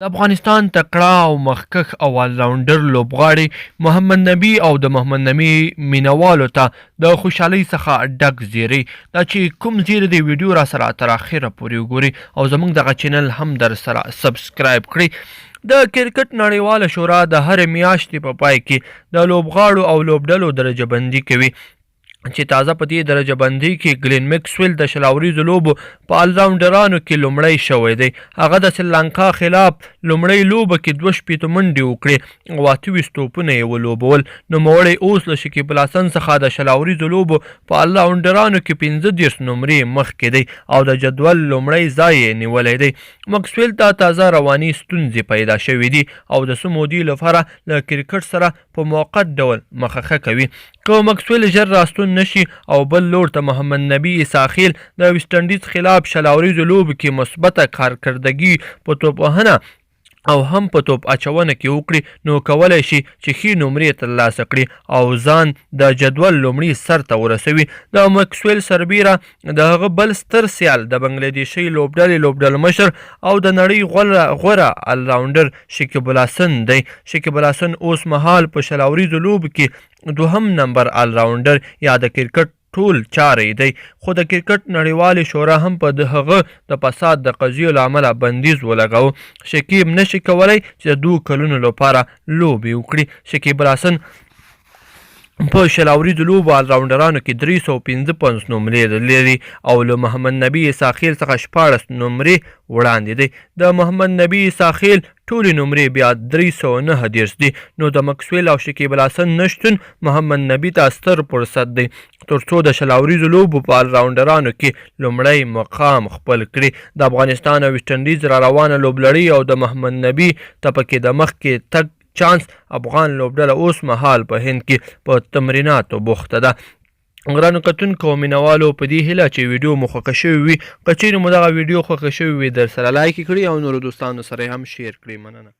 د افغانستان تکړه او مخکښ او آلراونډر لوبغاړي محمد نبي او د محمد نبي مینوالو ته د خوشحالۍ څخه ډک زیری دا چې کوم زیری دی ویډیو را سره تر اخره پورې وګورئ او زموږ دغه چینل هم در سره سبسکرایب کړئ. د کرکټ نړیواله شورا د هرې میاشتې په پای کې د لوبغاړو او لوبډلو درجه بندي کوي چې تازه په دې درجه بندي کې ګلین میکسویل د شل اوریزو لوبو په آلراونډرانو کې لومړی شوی دی. هغه د سریلانکا خلاف لومړۍ لوبه کې 2 منډې وکړې او 28 توپونه یې ولوبول. نوموړی اوس له شکیب الحسن څخه د شل اوریزو لوبو په آلراونډرانو کې 15 نمرې مخکې دی او د جدول لومړی ځای یې نیولی دی. مکسویل ته تازه رواني ستونزې پیدا شوې دي او د څه مودې لپاره له کرکټ سره په موقت ډول مخه کوي. که مکسویل ژر راستون نشي او بل لور ته محمد نبي اساخیل د ویسټ انډیز خلاف شل اوریزو لوبو کې مثبته کارکردګي په توپوهنه او هم په توپ اچونه کې وکړي نو کولی شي چې ښې نمرې ترلاسه کړي او ځان د جدول لومړي سر ته ورسوي. د مکسویل سربیره د هغه بل ستر سیال د بنګلادیشي لوبډل مشر او د نړۍ غوره آلراونډر شکیب الحسن دی. شکیب الحسن اوس مهال په شل اوریزو لوبو کې 2 نمبر آلراونډر یا د کرکټ ټول چارې دی، خو د کرکټ نړیوالې شورا هم په هغه د فساد د قضیو له امله بندیز ولګاوه. شکیب نشي کولی چې د 2 کلونو لپاره لوبې وکړي. شکیب الحسن په شل اوریزو لوبو آلراونډرانو کې 355 نمرې لري او له محمد نبي اساخیل څخه 14 نمرې وړاندې دی. د محمد نبي اساخیل ټولې نمرې بیا 339 دي نو د مکسویل او شکیب الحسن نشتون محمد نبي ته ستر فرصت دی تر څو د شل اوریزو لوبو په آلراونډرانو کې لومړی مقام خپل کړي. د افغانستان او ویسټ انډیز را روانه لوبلړۍ او د محمد نبي ته پکې د مخکې تګ چانس افغان لوبډله اوس مهال په هند کې په تمریناتو بوخته ده. ګرانو کتونکو او مینوالو په دې هیله چې ویډیو مو خوښه شوې وي، که چیرې مو دغه ویډیو خوښه شوې وي در سره لایک کړئ او نورو دوستانو سره هم شیر کړئ. مننه.